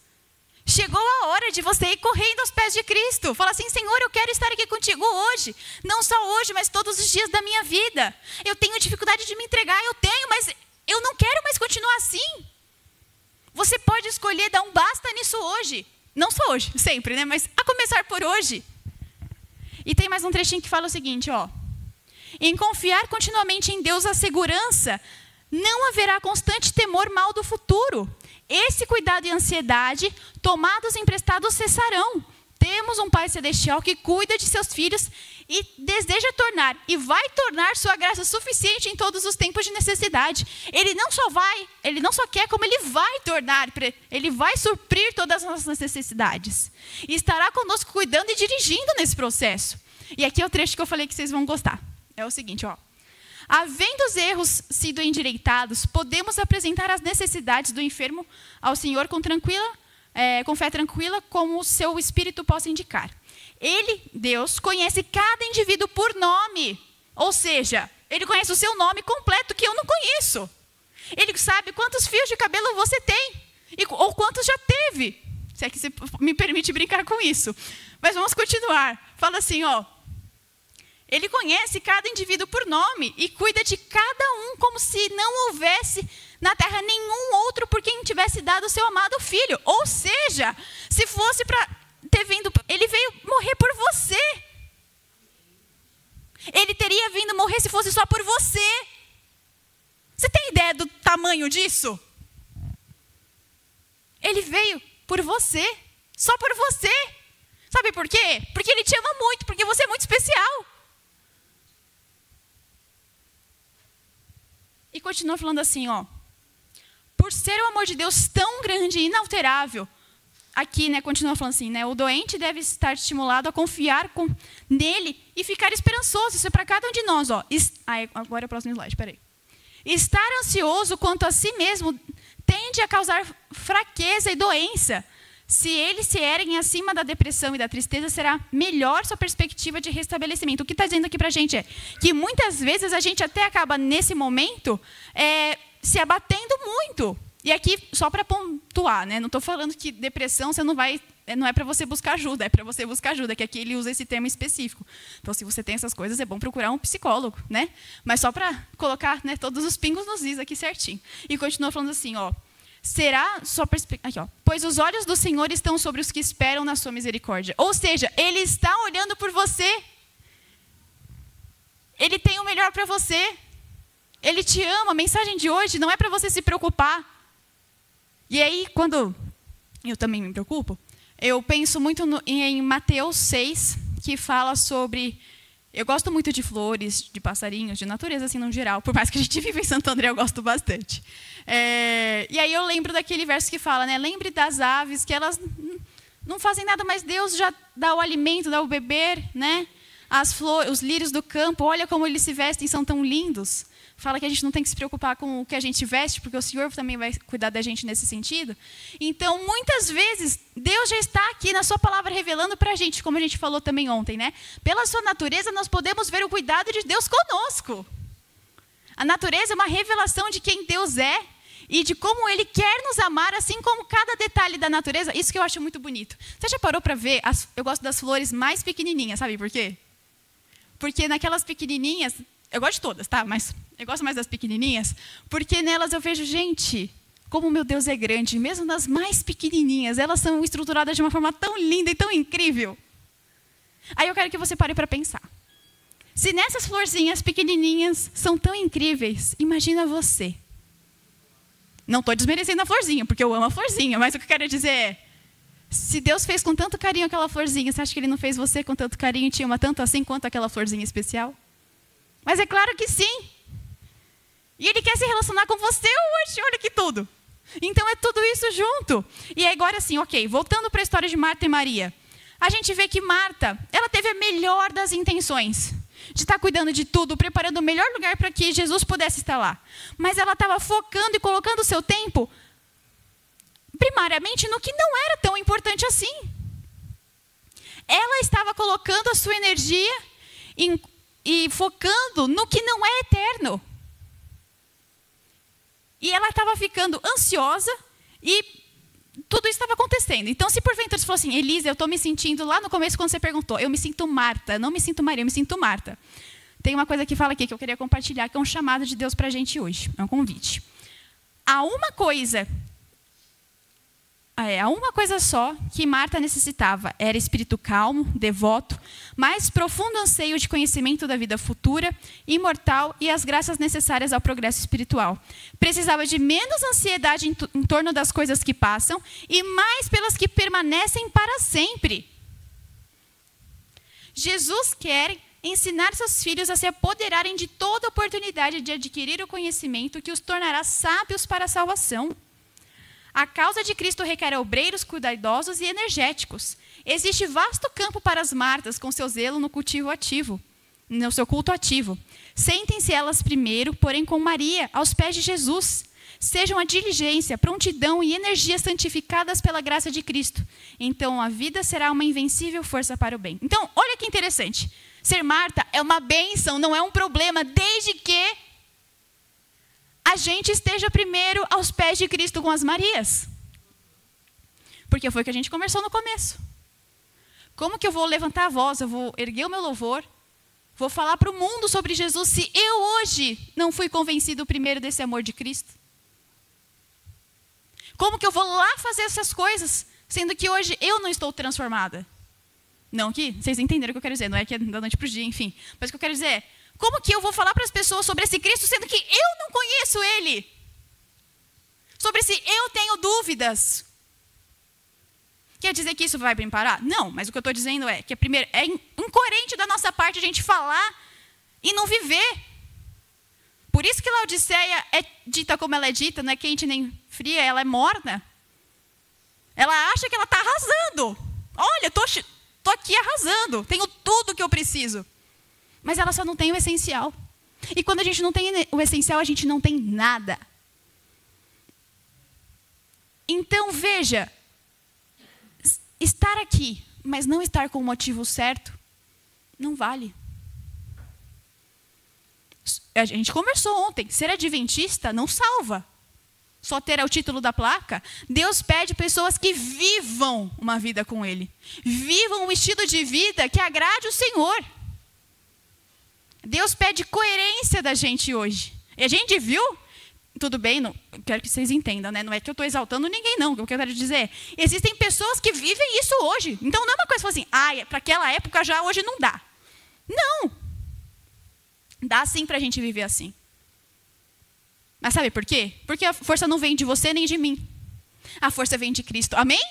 Chegou a hora de você ir correndo aos pés de Cristo. Fala assim: Senhor, eu quero estar aqui contigo hoje. Não só hoje, mas todos os dias da minha vida. Eu tenho dificuldade de me entregar, mas eu não quero mais continuar assim. Você pode escolher dar um basta nisso hoje. Não só hoje, sempre, né? Mas a começar por hoje. E tem mais um trechinho que fala o seguinte, ó. Em confiar continuamente em Deus a segurança, não haverá constante temor mal do futuro. Esse cuidado e ansiedade, tomados emprestados, cessarão. Temos um Pai Celestial que cuida de seus filhos e deseja tornar, e vai tornar sua graça suficiente em todos os tempos de necessidade. Ele não só quer, como Ele vai tornar, Ele vai suprir todas as nossas necessidades. E estará conosco cuidando e dirigindo nesse processo. E aqui é o trecho que eu falei que vocês vão gostar. É o seguinte, ó. Havendo os erros sido endireitados, podemos apresentar as necessidades do enfermo ao Senhor com fé tranquila, como o seu espírito possa indicar. Ele, Deus, conhece cada indivíduo por nome. Ou seja, Ele conhece o seu nome completo, que eu não conheço. Ele sabe quantos fios de cabelo você tem, ou quantos já teve. Se é que você me permite brincar com isso. Mas vamos continuar. Fala assim, ó. Ele conhece cada indivíduo por nome e cuida de cada um como se não houvesse na terra nenhum outro por quem tivesse dado o seu amado filho. Ou seja, se fosse para ter vindo, ele veio morrer por você. Ele teria vindo morrer se fosse só por você. Você tem ideia do tamanho disso? Ele veio por você, só por você. Sabe por quê? Porque Ele te ama muito, porque você é muito especial. E continua falando assim, ó. Por ser o amor de Deus tão grande e inalterável, aqui, né, continua falando assim, né, o doente deve estar estimulado a confiar nele e ficar esperançoso. Isso é para cada um de nós, ó. Agora é o próximo slide, peraí. Estar ansioso quanto a si mesmo tende a causar fraqueza e doença. Se eles se erguem acima da depressão e da tristeza, será melhor sua perspectiva de restabelecimento. O que está dizendo aqui para a gente é que muitas vezes a gente até acaba, nesse momento, se abatendo muito. E aqui, só para pontuar, né? Não estou falando que depressão você não é para você buscar ajuda, é para você buscar ajuda, que aqui ele usa esse termo específico. Então, se você tem essas coisas, é bom procurar um psicólogo, né? Mas só para colocar, né, todos os pingos nos is aqui certinho. E continua falando assim, ó. Será sua perspectiva, pois os olhos do Senhor estão sobre os que esperam na sua misericórdia. Ou seja, Ele está olhando por você. Ele tem o melhor para você. Ele te ama. A mensagem de hoje não é para você se preocupar. E aí, quando eu também me preocupo, eu penso muito em Mateus 6, que fala sobre... Eu gosto muito de flores, de passarinhos, de natureza, assim, no geral. Por mais que a gente viva em Santo André, eu gosto bastante. E aí eu lembro daquele verso que fala, né? Lembre das aves, que elas não fazem nada, mas Deus já dá o alimento, dá o beber, né? As flores, os lírios do campo, olha como eles se vestem, são tão lindos. Fala que a gente não tem que se preocupar com o que a gente veste, porque o Senhor também vai cuidar da gente nesse sentido. Então, muitas vezes, Deus já está aqui na sua palavra revelando para a gente, como a gente falou também ontem, né? Pela sua natureza, nós podemos ver o cuidado de Deus conosco. A natureza é uma revelação de quem Deus é e de como Ele quer nos amar, assim como cada detalhe da natureza. Isso que eu acho muito bonito. Você já parou para ver? Eu gosto das flores mais pequenininhas, sabe por quê? Porque naquelas pequenininhas... Eu gosto de todas, tá? Mas eu gosto mais das pequenininhas, porque nelas eu vejo, gente, como meu Deus é grande. Mesmo nas mais pequenininhas, elas são estruturadas de uma forma tão linda e tão incrível. Aí eu quero que você pare para pensar. Se nessas florzinhas pequenininhas são tão incríveis, imagina você. Não estou desmerecendo a florzinha, porque eu amo a florzinha, mas o que eu quero dizer é, se Deus fez com tanto carinho aquela florzinha, você acha que Ele não fez você com tanto carinho e te ama tanto assim quanto aquela florzinha especial? Mas é claro que sim. E Ele quer se relacionar com você hoje, olha que tudo. Então é tudo isso junto. E agora sim, ok, voltando para a história de Marta e Maria. A gente vê que Marta, ela teve a melhor das intenções. De estar cuidando de tudo, preparando o melhor lugar para que Jesus pudesse estar lá. Mas ela estava focando e colocando o seu tempo, primariamente, no que não era tão importante assim. Ela estava colocando a sua energia e focando no que não é eterno. E ela estava ficando ansiosa e tudo isso estava acontecendo. Então, se porventura você falou assim, Elisa, eu estou me sentindo, lá no começo quando você perguntou, eu me sinto Marta, não me sinto Maria, eu me sinto Marta. Tem uma coisa que fala aqui que eu queria compartilhar, que é um chamado de Deus para a gente hoje, é um convite. Há uma coisa só que Marta necessitava, era espírito calmo, devoto, mais profundo anseio de conhecimento da vida futura, imortal e as graças necessárias ao progresso espiritual. Precisava de menos ansiedade em torno das coisas que passam e mais pelas que permanecem para sempre. Jesus quer ensinar seus filhos a se apoderarem de toda oportunidade de adquirir o conhecimento que os tornará sábios para a salvação. A causa de Cristo requer obreiros cuidadosos e energéticos. Existe vasto campo para as Martas com seu zelo no cultivo ativo, no seu culto ativo. Sentem-se elas primeiro, porém com Maria, aos pés de Jesus. Sejam a diligência, prontidão e energia santificadas pela graça de Cristo. Então a vida será uma invencível força para o bem. Então, olha que interessante. Ser Marta é uma bênção, não é um problema, desde que a gente esteja primeiro aos pés de Cristo com as Marias. Porque foi o que a gente conversou no começo. Como que eu vou levantar a voz, eu vou erguer o meu louvor, vou falar para o mundo sobre Jesus se eu hoje não fui convencido primeiro desse amor de Cristo? Como que eu vou lá fazer essas coisas, sendo que hoje eu não estou transformada? Não que, vocês entenderam o que eu quero dizer, não é que é da noite para o dia, enfim. Mas o que eu quero dizer é, como que eu vou falar para as pessoas sobre esse Cristo, sendo que eu não conheço Ele? Sobre se eu tenho dúvidas. Quer dizer que isso vai me parar? Não, mas o que eu estou dizendo é que primeiro, é incoerente da nossa parte a gente falar e não viver. Por isso que Laodiceia é dita como ela é dita, não é quente nem fria, ela é morna. Ela acha que ela está arrasando. Olha, estou aqui arrasando, tenho tudo que eu preciso. Mas ela só não tem o essencial. E quando a gente não tem o essencial, a gente não tem nada. Então, veja, estar aqui, mas não estar com o motivo certo, não vale. A gente conversou ontem, ser adventista não salva. Só ter o título da placa. Deus pede pessoas que vivam uma vida com Ele. Vivam um estilo de vida que agrade o Senhor. Deus pede coerência da gente hoje. E a gente viu, tudo bem, não, quero que vocês entendam, né? Não é que eu estou exaltando ninguém, não. O que eu quero dizer, existem pessoas que vivem isso hoje. Então não é uma coisa assim, para aquela época já hoje não dá. Não. Dá sim para a gente viver assim. Mas sabe por quê? Porque a força não vem de você nem de mim. A força vem de Cristo. Amém?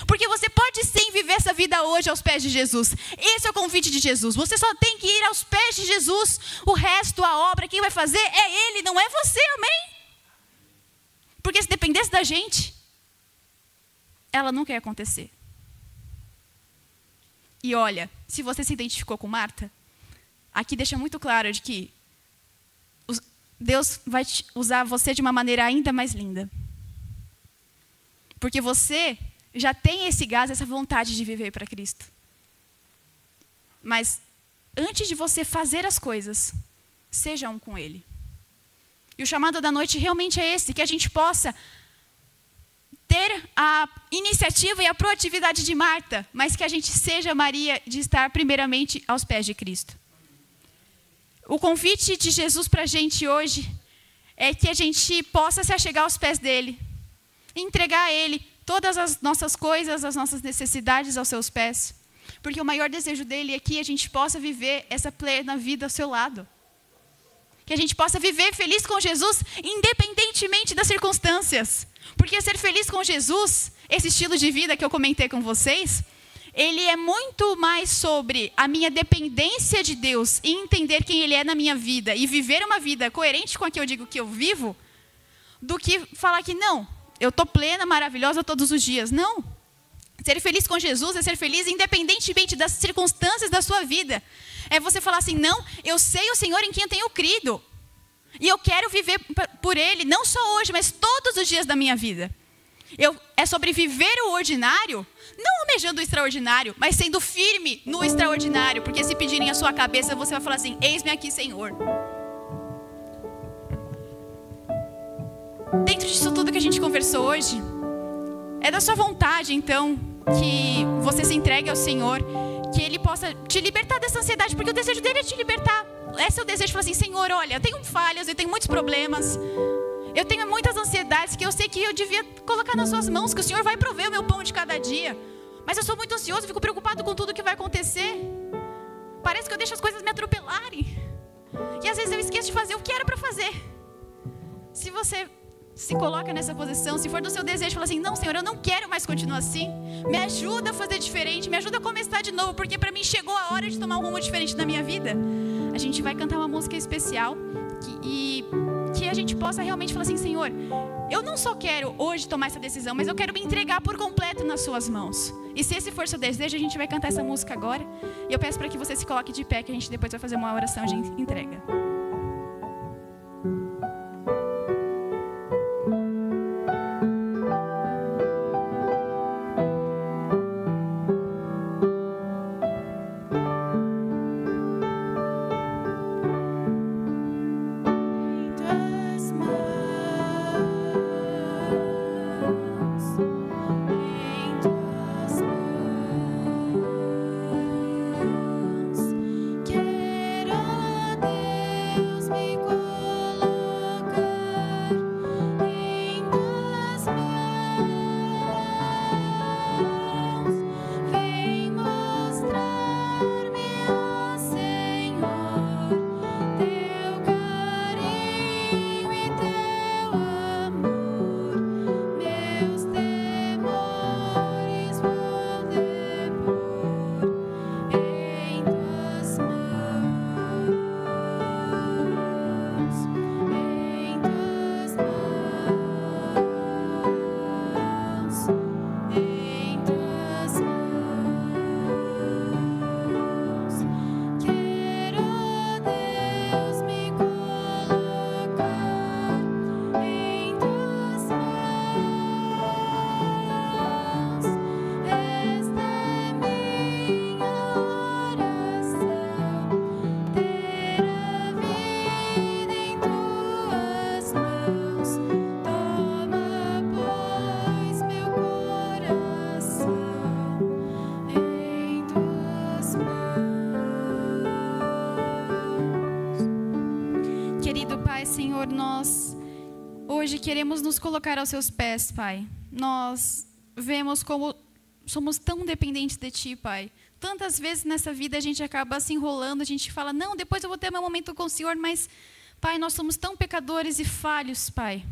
Porque você pode sim viver essa vida hoje aos pés de Jesus. Esse é o convite de Jesus. Você só tem que ir aos pés de Jesus. O resto, a obra, quem vai fazer é Ele, não é você, amém? Porque se dependesse da gente, ela nunca ia acontecer. E olha, se você se identificou com Marta, aqui deixa muito claro de que Deus vai usar você de uma maneira ainda mais linda. Porque você já tem esse gás, essa vontade de viver para Cristo. Mas antes de você fazer as coisas, seja um com Ele. E o chamado da noite realmente é esse, que a gente possa ter a iniciativa e a proatividade de Marta, mas que a gente seja Maria de estar primeiramente aos pés de Cristo. O convite de Jesus para a gente hoje é que a gente possa se achegar aos pés dEle, entregar a Ele todas as nossas coisas, as nossas necessidades aos seus pés. Porque o maior desejo dele é que a gente possa viver essa plena vida ao seu lado. Que a gente possa viver feliz com Jesus, independentemente das circunstâncias. Porque ser feliz com Jesus, esse estilo de vida que eu comentei com vocês, ele é muito mais sobre a minha dependência de Deus e entender quem Ele é na minha vida e viver uma vida coerente com a que eu digo que eu vivo, do que falar que não, eu estou plena, maravilhosa todos os dias. Não. Ser feliz com Jesus é ser feliz independentemente das circunstâncias da sua vida. É você falar assim, não, eu sei o Senhor em quem eu tenho crido. E eu quero viver por Ele, não só hoje, mas todos os dias da minha vida. É sobre viver o ordinário, não almejando o extraordinário, mas sendo firme no extraordinário. Porque se pedirem a sua cabeça, você vai falar assim, eis-me aqui, Senhor. Dentro disso tudo que a gente conversou hoje, É da sua vontade, então, que você se entregue ao Senhor, que Ele possa te libertar dessa ansiedade, porque o desejo dele é te libertar. Esse é o desejo de falar assim: Senhor, olha, eu tenho falhas, eu tenho muitos problemas, eu tenho muitas ansiedades que eu sei que eu devia colocar nas suas mãos, que o Senhor vai prover o meu pão de cada dia. Mas eu sou muito ansioso, fico preocupado com tudo que vai acontecer. Parece que eu deixo as coisas me atropelarem. E às vezes eu esqueço de fazer o que era para fazer. Se você se coloca nessa posição, se for do seu desejo, fala assim: não, Senhor, eu não quero mais continuar assim. Me ajuda a fazer diferente, me ajuda a começar de novo, porque para mim chegou a hora de tomar um rumo diferente na minha vida. A gente vai cantar uma música especial que a gente possa realmente falar assim: Senhor, eu não só quero hoje tomar essa decisão, mas eu quero me entregar por completo nas suas mãos. E se esse for seu desejo, a gente vai cantar essa música agora. E eu peço para que você se coloque de pé, que a gente depois vai fazer uma oração de entrega. Senhor, nós hoje queremos nos colocar aos seus pés, Pai. Nós vemos como somos tão dependentes de Ti, Pai. Tantas vezes nessa vida a gente acaba se enrolando, a gente fala: não, depois eu vou ter meu momento com o Senhor, mas, Pai, nós somos tão pecadores e falhos, Pai.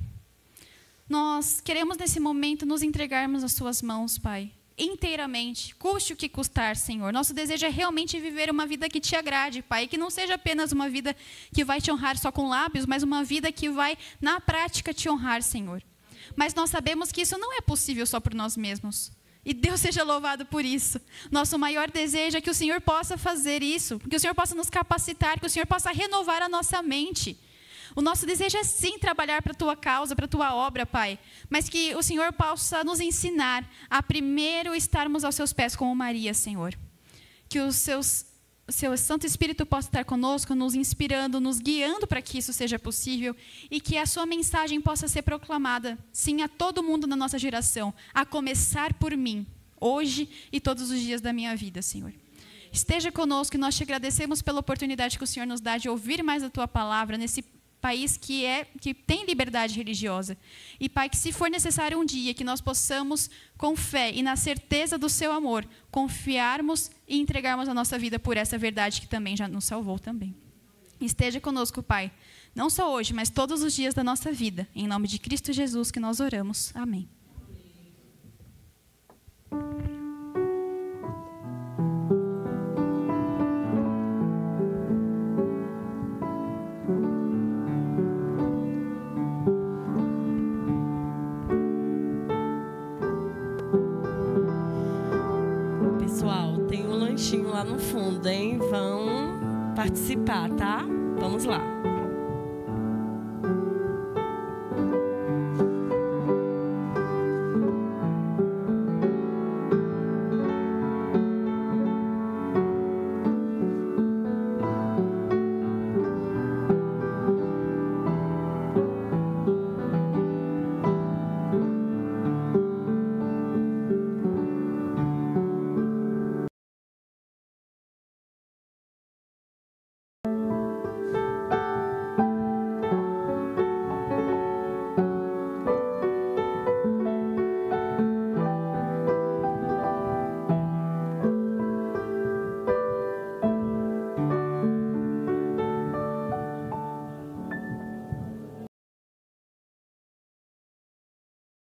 Nós queremos nesse momento nos entregarmos às Suas mãos, Pai, inteiramente, custe o que custar, Senhor. Nosso desejo é realmente viver uma vida que Te agrade, Pai, que não seja apenas uma vida que vai Te honrar só com lábios, mas uma vida que vai, na prática, Te honrar, Senhor. Mas nós sabemos que isso não é possível só por nós mesmos. E Deus seja louvado por isso. Nosso maior desejo é que o Senhor possa fazer isso, que o Senhor possa nos capacitar, que o Senhor possa renovar a nossa mente. O nosso desejo é sim trabalhar para a Tua causa, para a Tua obra, Pai, mas que o Senhor possa nos ensinar a primeiro estarmos aos Seus pés como Maria, Senhor. Que o Seu Santo Espírito possa estar conosco, nos inspirando, nos guiando para que isso seja possível e que a Sua mensagem possa ser proclamada, sim, a todo mundo na nossa geração, a começar por mim, hoje e todos os dias da minha vida, Senhor. Esteja conosco e nós Te agradecemos pela oportunidade que o Senhor nos dá de ouvir mais a Tua palavra nesse país que tem liberdade religiosa. E, Pai, que se for necessário um dia que nós possamos, com fé e na certeza do Seu amor, confiarmos e entregarmos a nossa vida por essa verdade que também já nos salvou também. Esteja conosco, Pai, não só hoje, mas todos os dias da nossa vida. Em nome de Cristo Jesus que nós oramos. Amém. Lá no fundo, hein? Vão participar, tá? Vamos lá.